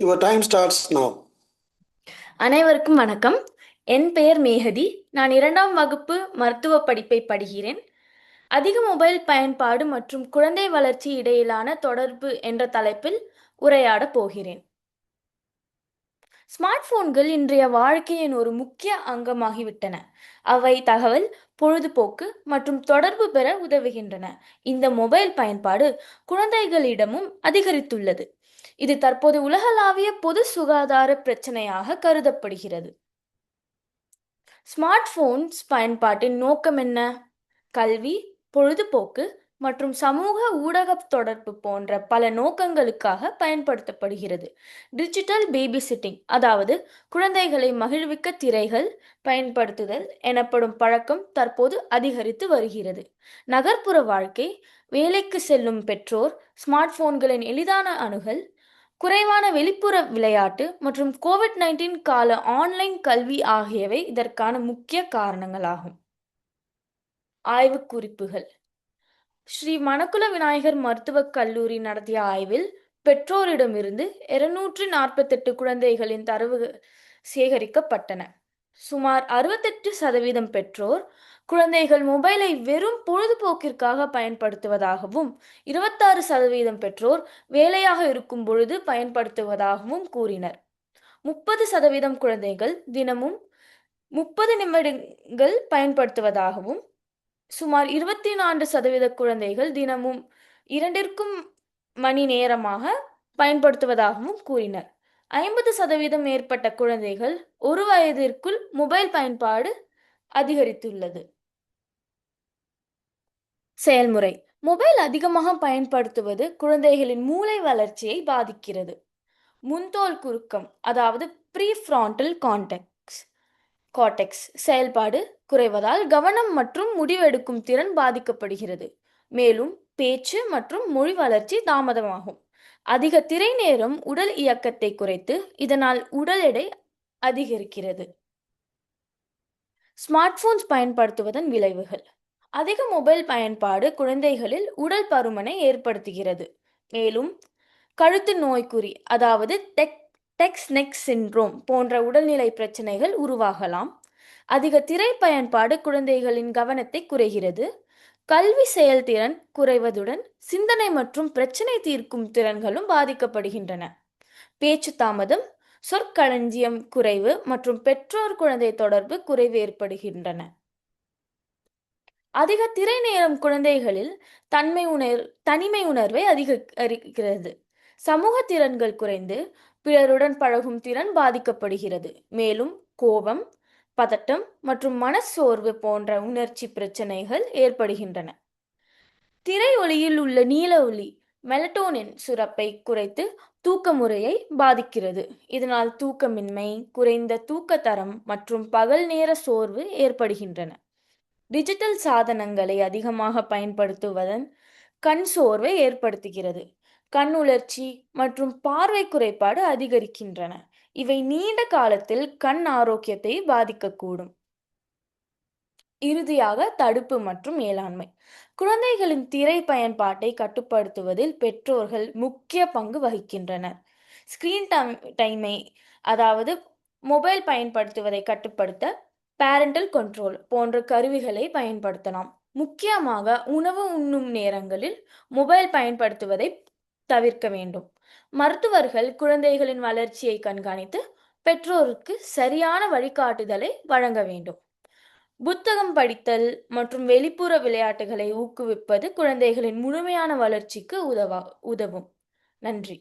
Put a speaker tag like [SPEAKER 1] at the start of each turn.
[SPEAKER 1] Your time starts now.
[SPEAKER 2] அனைவருக்கும் வணக்கம். என் பெயர் மேகதி. நான் 2ஆம் வகுப்பு மருத்துவ படிப்பை படிக்கிறேன். அதிக மொபைல் பயன்பாடு மற்றும் குழந்தை வளர்ச்சி இடையிலான தொடர்பு என்ற தலைப்பில் உரையாடப் போகிறேன். ஸ்மார்ட் போன்கள் இன்றைய வாழ்க்கையின் ஒரு முக்கிய அங்கமாகிவிட்டன. அவை தகவல், பொழுதுபோக்கு மற்றும் தொடர்பு பெற உதவுகின்றன. இந்த மொபைல் பயன்பாடு குழந்தைகளிடமும் அதிகரித்துள்ளது. இது தற்போது உலகளாவிய பொது சுகாதார பிரச்சனையாக கருதப்படுகிறது. ஸ்மார்ட் போன்ஸ் பயன்பாட்டின் நோக்கம் என்ன? கல்வி, பொழுதுபோக்கு மற்றும் சமூக ஊடக தொடர்பு போன்ற பல நோக்கங்களுக்காக பயன்படுத்தப்படுகிறது. டிஜிட்டல் பேபி சிட்டிங், அதாவது குழந்தைகளை மகிழ்விக்க திரைகள் பயன்படுத்துதல் எனப்படும் பழக்கம் தற்போது அதிகரித்து வருகிறது. நகர்ப்புற வாழ்க்கை, வேலைக்கு செல்லும் பெற்றோர், ஸ்மார்ட் போன்களின் எளிதான அணுகல், குறைவான வெளிப்புற விளையாட்டு மற்றும் கோவிட்-19 கால ஆன்லைன் கல்வி ஆகியவை இதற்கான முக்கிய காரணங்களாகும். ஆய்வுக் குறிப்புகள். ஸ்ரீ மணக்குள விநாயகர் மருத்துவக் கல்லூரி நடத்திய ஆய்வில் பெற்றோரிடமிருந்து 248 குழந்தைகளின் தரவுகள் சேகரிக்கப்பட்டன. சுமார் 68% பெற்றோர் குழந்தைகள் மொபைலை வெறும் பொழுதுபோக்கிற்காக பயன்படுத்துவதாகவும் 26% பெற்றோர் வேலையாக இருக்கும் பொழுது பயன்படுத்துவதாகவும் கூறினர். 30% குழந்தைகள் தினமும் 30 நிமிடங்கள் பயன்படுத்துவதாகவும், சுமார் 24% குழந்தைகள் தினமும் 2 மணி நேரமாக பயன்படுத்துவதாகவும் கூறினர். 50% மேற்பட்ட குழந்தைகள் 1 வயதிற்குள் மொபைல் பயன்பாடு அதிகரித்துள்ளது. செயல்முறை. மொபைல் அதிகமாக பயன்படுத்துவது குழந்தைகளின் மூளை வளர்ச்சியை பாதிக்கிறது. முன்தோல் குறுக்கம், அதாவது ப்ரீஃப்ரான்டல் கார்டெக்ஸ் செயல்பாடு குறைவதால் கவனம் மற்றும் முடிவெடுக்கும் திறன் பாதிக்கப்படுகிறது. மேலும் பேச்சு மற்றும் மொழி வளர்ச்சி தாமதமாகும். அதிக திரை நேரம் உடல் இயக்கத்தை குறைத்து இதனால் உடல் எடை அதிகரிக்கிறது. ஸ்மார்ட் போன்ஸ் பயன்படுத்துவதன் விளைவுகள். அதிக மொபைல் பயன்பாடு குழந்தைகளில் உடல் பருமனை ஏற்படுத்துகிறது. மேலும் கழுத்து நோய்க்குறி, அதாவது டெக்ஸ் நெக் சிண்ட்ரோம் போன்ற உடல்நிலை பிரச்சனைகள் உருவாகலாம். அதிக திரை பயன்பாடு குழந்தைகளின் கவனத்தை குறைகிறது. கல்வி செயல்திறன் குறைவதுடன் சிந்தனை மற்றும் பிரச்சனை தீர்க்கும் திறன்களும் பாதிக்கப்படுகின்றன. பேச்சு தாமதம், சொற்களஞ்சியம் குறைவு மற்றும் பெற்றோர் குழந்தை தொடர்பு குறைவு ஏற்படுகின்றன. அதிக திரை நேரம் குழந்தைகளில் தனிமை உணர்வை அதிகரிக்கிறது. சமூக திறன்கள் குறைந்து பிறருடன் பழகும் திறன் பாதிக்கப்படுகிறது. மேலும் கோபம், பதட்டம் மற்றும் மனச்சோர்வு போன்ற உணர்ச்சி பிரச்சனைகள் ஏற்படுகின்றன. திரை ஒளியில் உள்ள நீல ஒளி மெலட்டோனின் சுரப்பை குறைத்து தூக்க முறையை பாதிக்கிறது. இதனால் தூக்கமின்மை, குறைந்த தூக்க தரம் மற்றும் பகல் நேர சோர்வு ஏற்படுகின்றன. டிஜிட்டல் சாதனங்களை அதிகமாக பயன்படுத்துவதன் கண் சோர்வை ஏற்படுத்துகிறது. கண் உலர்ச்சி மற்றும் பார்வை குறைபாடு அதிகரிக்கின்றன. இவை நீண்ட காலத்தில் கண் ஆரோக்கியத்தை பாதிக்கக்கூடும். இறுதியாக தடுப்பு மற்றும் மேலாண்மை. குழந்தைகளின் திரை பயன்பாட்டை கட்டுப்படுத்துவதில் பெற்றோர்கள் முக்கிய பங்கு வகிக்கின்றனர். ஸ்கிரீன் டைமை, அதாவது மொபைல் பயன்படுத்துவதை கட்டுப்படுத்த பேரண்டல் கண்ட்ரோல் போன்ற கருவிகளை பயன்படுத்தலாம். முக்கியமாக உணவு உண்ணும் நேரங்களில் மொபைல் பயன்படுத்துவதை தவிர்க்க வேண்டும். மருத்துவர்கள் குழந்தைகளின் வளர்ச்சியை கண்காணித்து பெற்றோருக்கு சரியான வழிகாட்டுதலை வழங்க வேண்டும். புத்தகம் படித்தல் மற்றும் வெளிப்புற விளையாட்டுகளை ஊக்குவிப்பது குழந்தைகளின் முழுமையான வளர்ச்சிக்கு உதவும். நன்றி.